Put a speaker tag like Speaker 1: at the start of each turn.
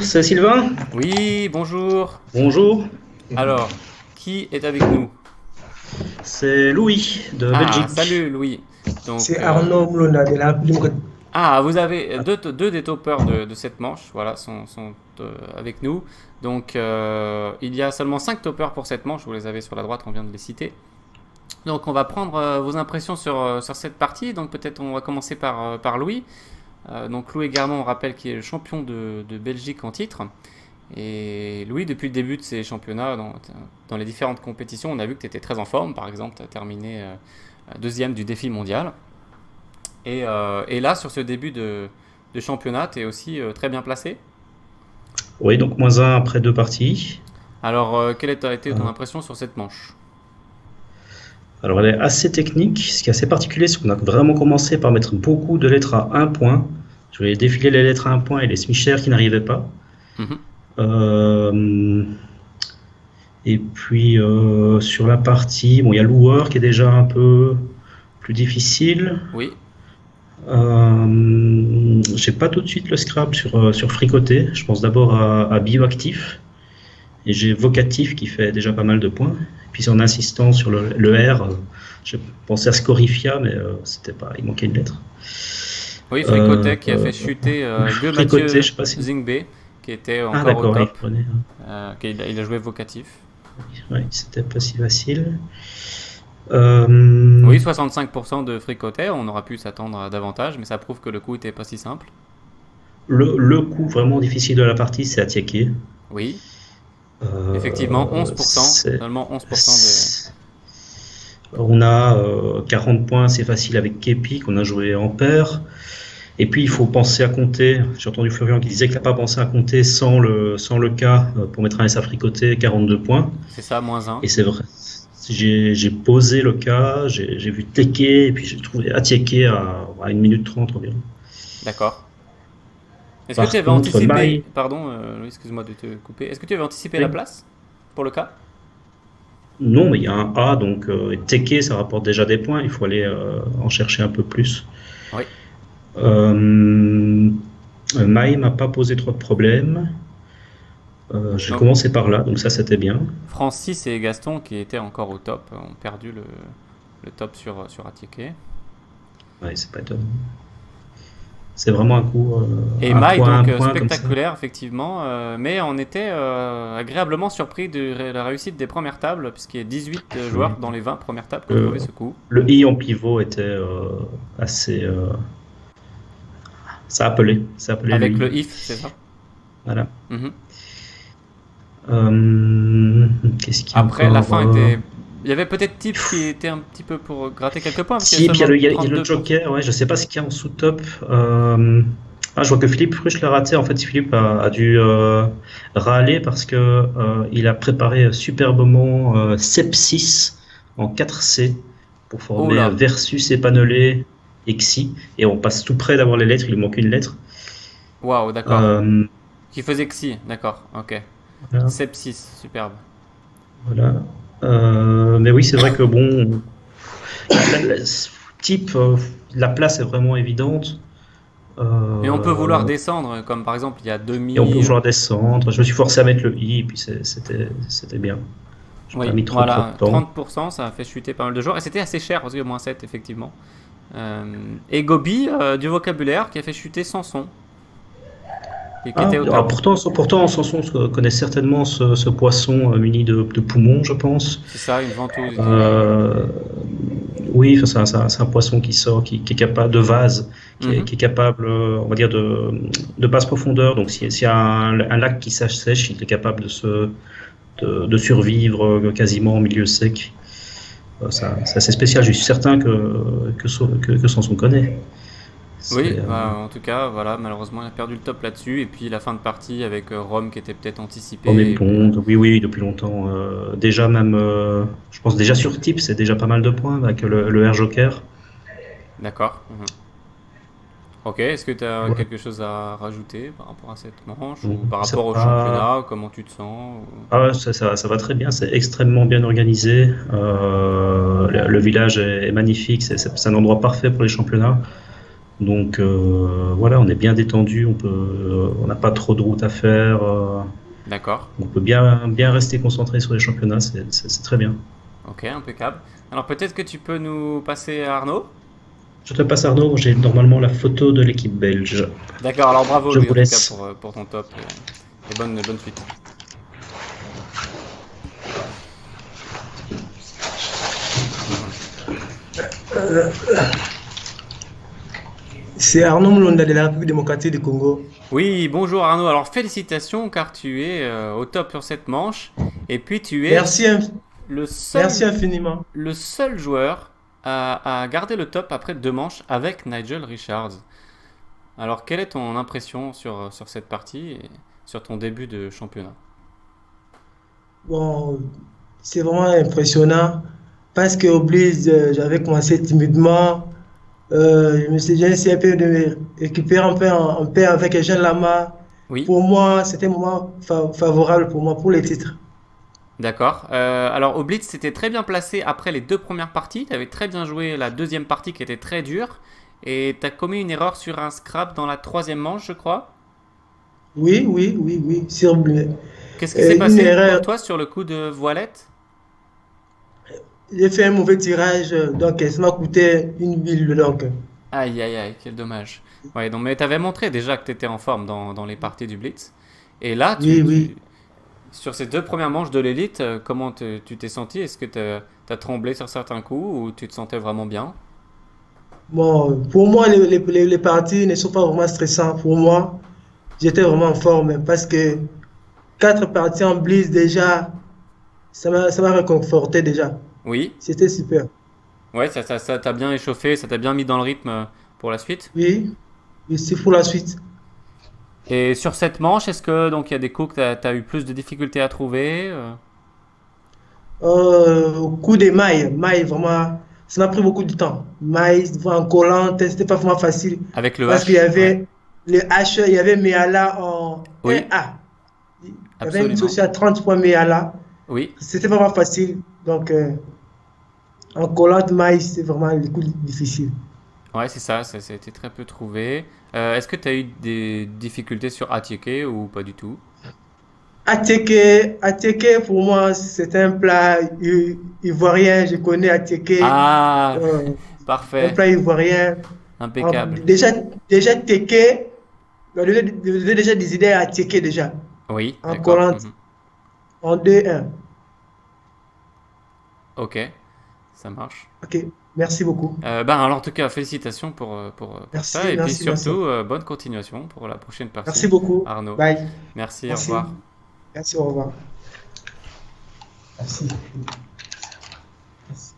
Speaker 1: C'est Sylvain.
Speaker 2: Oui, bonjour.
Speaker 1: Bonjour.
Speaker 2: Alors, qui est avec nous?
Speaker 1: C'est Louis de
Speaker 2: Ah,
Speaker 1: Belgique.
Speaker 2: salut Louis. Donc,
Speaker 3: C'est Arnaud Mlona de la Limcode.
Speaker 2: vous avez deux des toppers de cette manche, voilà, sont avec nous. Donc, il y a seulement 5 toppers pour cette manche, vous les avez sur la droite, on vient de les citer. Donc, on va prendre vos impressions sur cette partie. Donc, peut-être on va commencer par Louis. Donc, Louis Garnon, on rappelle qu'il est le champion de Belgique en titre. Et Louis, depuis le début de ces championnats, dans les différentes compétitions, on a vu que tu étais très en forme. Par exemple, tu as terminé deuxième du défi mondial. Et là, sur ce début de championnat, tu es aussi très bien placé.
Speaker 1: Oui, donc -1 après 2 parties.
Speaker 2: Alors, quelle a été ton
Speaker 1: Euh,
Speaker 2: impression sur cette manche?
Speaker 1: Alors, elle est assez technique. Ce qui est assez particulier, c'est qu'on a vraiment commencé par mettre beaucoup de lettres à un point. Je voulais défiler les lettres à un point et les smichères qui n'arrivaient pas.
Speaker 2: Mhm.
Speaker 1: Euh, et puis, sur la partie, bon, il y a Loueur qui est déjà un peu plus difficile.
Speaker 2: Oui,
Speaker 1: J'ai pas tout de suite le Scrabble sur Fricoté. Je pense d'abord à Bioactif. Et j'ai Vocatif qui fait déjà pas mal de points. Et puis en insistant sur le R, j'ai pensé à Scorifia, mais c'était pas, il manquait une lettre.
Speaker 2: oui,
Speaker 1: Euh,
Speaker 2: Fricotet qui a fait chuter
Speaker 1: Fricoté,
Speaker 2: Mathieu
Speaker 1: je sais pas si.
Speaker 2: Zingbe, qui était
Speaker 1: Ah
Speaker 2: encore au
Speaker 1: d'accord, il
Speaker 2: top.
Speaker 1: prenait.
Speaker 2: Il a joué vocatif.
Speaker 1: Ouais, c'était pas si facile. Euh,
Speaker 2: Oui, 65% de fricotet, on aurait pu s'attendre à davantage, mais ça prouve que le coup était pas si simple.
Speaker 1: le coup vraiment difficile de la partie, c'est Atieke.
Speaker 2: Oui, effectivement, 11%,
Speaker 1: C'est
Speaker 2: seulement 11% de...
Speaker 1: On a 40 points, c'est facile avec Kepi qu'on a joué en paire. Et puis il faut penser à compter. J'ai entendu Florian qui disait qu'il n'a pas pensé à compter sans le cas pour mettre un S à fricoter, 42 points.
Speaker 2: C'est ça, moins un.
Speaker 1: Et c'est vrai. J'ai posé le cas, j'ai vu Teke, et puis j'ai trouvé Atieke à 1 minute 30 environ.
Speaker 2: D'accord. Est-ce que
Speaker 1: Par
Speaker 2: tu avais
Speaker 1: contre,
Speaker 2: anticipé...
Speaker 1: Mai,
Speaker 2: Pardon, Louis, excuse-moi de te couper. Est-ce que tu avais anticipé la
Speaker 1: oui.
Speaker 2: place pour le cas?
Speaker 1: Non, mais il y a un A, donc Teke, ça rapporte déjà des points, il faut aller en chercher un peu plus.
Speaker 2: Oui.
Speaker 1: Euh, Mai m'a pas posé trop de problèmes. J'ai
Speaker 2: Donc,
Speaker 1: commencé par là, donc ça c'était bien.
Speaker 2: Francis et Gaston, qui étaient encore au top, ont perdu le top sur Atiké.
Speaker 1: Ouais, c'est pas étonnant. C'est vraiment un coup,
Speaker 2: Et
Speaker 1: un
Speaker 2: Mai,
Speaker 1: point, un
Speaker 2: donc
Speaker 1: point comme ça.
Speaker 2: spectaculaire, effectivement, mais on était agréablement surpris de la réussite des premières tables, puisqu'il y a 18
Speaker 1: Oui.
Speaker 2: joueurs dans les 20 premières tables qui ont
Speaker 1: Le,
Speaker 2: trouvé ce coup.
Speaker 1: le I en pivot était assez. Ça appelait le
Speaker 2: Avec
Speaker 1: I.
Speaker 2: le if, c'est ça?
Speaker 1: Voilà.
Speaker 2: Mhm.
Speaker 1: Qu'est-ce qu'il y a
Speaker 2: Après, la
Speaker 1: encore
Speaker 2: fin était. Il y avait peut-être Tips qui était un petit peu pour gratter quelques points, parce qu'il y
Speaker 1: Si,
Speaker 2: a
Speaker 1: puis
Speaker 2: seulement
Speaker 1: il y a le
Speaker 2: 32%.
Speaker 1: Joker, ouais, je sais pas ce qu'il y a en sous-top. Je vois que Philippe Ruch l'a raté. En fait, Philippe a dû râler parce que il a préparé superbement Sepsis en 4C pour
Speaker 2: Oh
Speaker 1: former
Speaker 2: là!
Speaker 1: Versus, Épanolé, Exi. Et on passe tout près d'avoir les lettres, il lui manque une lettre.
Speaker 2: Waouh, d'accord.
Speaker 1: Euh,
Speaker 2: Qui faisait que si, d'accord, ok.
Speaker 1: voilà.
Speaker 2: Sepsis, superbe.
Speaker 1: Voilà. Mais oui, c'est vrai que bon, type, la place est vraiment évidente.
Speaker 2: Mais on peut vouloir
Speaker 1: Euh,
Speaker 2: descendre, comme par exemple, il y a
Speaker 1: Et on peut
Speaker 2: demi.
Speaker 1: vouloir descendre. Je me suis forcé à mettre le i, et puis c'était bien. Je n'ai pas
Speaker 2: Oui,
Speaker 1: mis trop de
Speaker 2: voilà,
Speaker 1: temps.
Speaker 2: 30%, ça a fait chuter pas mal de joueurs. Et c'était assez cher, parce que -7, effectivement. Et Gobi, du vocabulaire, qui a fait chuter Sanson, qui
Speaker 1: Ah,
Speaker 2: était au
Speaker 1: alors
Speaker 2: top.
Speaker 1: pourtant, Sanson connaît certainement ce poisson muni de poumons, je pense.
Speaker 2: C'est ça, une ventouse.
Speaker 1: Euh, oui, enfin, c'est un poisson qui sort, qui est capable de vase,
Speaker 2: Mhm.
Speaker 1: qui est capable, on va dire, de basse profondeur. Donc, s'il y a un lac qui sèche, il est capable de survivre quasiment en milieu sec. C'est assez spécial. Je suis certain que Sanson connaît.
Speaker 2: Oui,
Speaker 1: C'est,
Speaker 2: bah, en tout cas, voilà, malheureusement, il a perdu le top là-dessus. Et puis la fin de partie avec Rome qui était peut-être
Speaker 1: Comme
Speaker 2: anticipé.
Speaker 1: une ponte, oui, oui, depuis longtemps. Déjà même, je pense déjà sur type, c'est déjà pas mal de points avec le Air Joker.
Speaker 2: D'accord. Mhm. Ok, est-ce que tu as
Speaker 1: Ouais.
Speaker 2: quelque chose à rajouter par rapport à cette manche ou
Speaker 1: Donc,
Speaker 2: par
Speaker 1: ça
Speaker 2: rapport au
Speaker 1: va.
Speaker 2: championnat, comment tu te sens
Speaker 1: Ah, ça va très bien, c'est extrêmement bien organisé. Le village est magnifique, c'est un endroit parfait pour les championnats. Donc voilà, on est bien détendu, on n'a pas trop de route à faire.
Speaker 2: D'accord.
Speaker 1: On peut bien rester concentré sur les championnats, c'est très bien.
Speaker 2: Ok, impeccable. Alors peut-être que tu peux nous passer à Arnaud?
Speaker 1: Je te passe Arnaud, j'ai normalement la photo de l'équipe belge.
Speaker 2: D'accord, alors bravo
Speaker 1: Je
Speaker 2: lui,
Speaker 1: vous
Speaker 2: en tout
Speaker 1: laisse.
Speaker 2: cas pour ton top et bonne suite.
Speaker 3: C'est Arnaud Mlonda de la République démocratique du Congo.
Speaker 2: Oui, bonjour Arnaud. Alors félicitations car tu es au top sur cette manche et puis tu es
Speaker 3: Merci,
Speaker 2: le seul,
Speaker 3: merci infiniment.
Speaker 2: le seul joueur à garder le top après 2 manches avec Nigel Richards. Alors quelle est ton impression sur cette partie et sur ton début de championnat?
Speaker 3: Bon, c'est vraiment impressionnant parce que au Blitz, j'avais commencé timidement. J'ai essayé un peu de récupérer un peu en paix avec Jean Lama.
Speaker 2: Oui,
Speaker 3: Pour moi, c'était un moment favorable pour moi, pour les titres.
Speaker 2: d'accord. Alors au Blitz, c'était très bien placé après les 2 premières parties. Tu avais très bien joué la deuxième partie qui était très dure. Et tu as commis une erreur sur un scrap dans la 3e manche, je crois.
Speaker 3: Oui, oui, oui, oui.
Speaker 2: Qu'est-ce qui s'est
Speaker 3: Une
Speaker 2: passé pour
Speaker 3: erreur.
Speaker 2: toi sur le coup de voilette?
Speaker 3: J'ai fait un mauvais tirage, donc ça m'a coûté une bille. Donc,
Speaker 2: Aïe, aïe, aïe, quel dommage. Ouais, donc, mais tu avais montré déjà que tu étais en forme dans les parties du Blitz. Et là,
Speaker 3: oui, oui.
Speaker 2: sur ces 2 premières manches de l'élite, comment tu t'es senti? Est-ce que tu as tremblé sur certains coups ou tu te sentais vraiment bien?
Speaker 3: Bon, pour moi, les parties ne sont pas vraiment stressantes. Pour moi, j'étais vraiment en forme parce que 4 parties en Blitz déjà, ça m'a réconforté déjà.
Speaker 2: Oui,
Speaker 3: C'était super.
Speaker 2: ouais, ça t'a bien échauffé, ça t'a bien mis dans le rythme pour la suite.
Speaker 3: Oui, et c'est pour la suite.
Speaker 2: Et sur cette manche, est-ce que donc il y a des coups que tu as eu plus de difficultés à trouver
Speaker 3: Au coup des mailles, vraiment, ça m'a pris beaucoup de temps. Mailles, en collant, c'était pas vraiment facile
Speaker 2: avec le
Speaker 3: parce qu'il y
Speaker 2: H? Ouais.
Speaker 3: avait le H, il y avait Meala en
Speaker 2: Oui,
Speaker 3: 1A. Il y avait une
Speaker 2: absolument.
Speaker 3: social 30 points Meala.
Speaker 2: Oui.
Speaker 3: C'était pas vraiment facile. Donc, en collant mailles, c'est vraiment le coup difficile.
Speaker 2: Ouais, c'est ça, ça a été très peu trouvé. Est-ce que tu as eu des difficultés sur Atieke ou pas du tout?
Speaker 3: Attiéké, pour moi, c'est un plat ivoirien. Je connais attiéké,
Speaker 2: Ah,
Speaker 3: euh, un
Speaker 2: parfait,
Speaker 3: plat ivoirien.
Speaker 2: impeccable.
Speaker 3: Déjà téké, on a déjà des idées à attiéké déjà,
Speaker 2: Oui,
Speaker 3: en
Speaker 2: d'accord.
Speaker 3: collant en 2-1.
Speaker 2: Ok, ça marche.
Speaker 3: Ok, merci beaucoup.
Speaker 2: Ben, alors, en tout cas, félicitations pour ça.
Speaker 3: Merci,
Speaker 2: Et puis
Speaker 3: merci, merci.
Speaker 2: surtout, bonne continuation pour la prochaine
Speaker 3: Merci
Speaker 2: partie,
Speaker 3: beaucoup.
Speaker 2: Arnaud.
Speaker 3: Bye.
Speaker 2: Merci, au
Speaker 3: Merci.
Speaker 2: revoir.
Speaker 3: Merci, au revoir. Merci. Merci.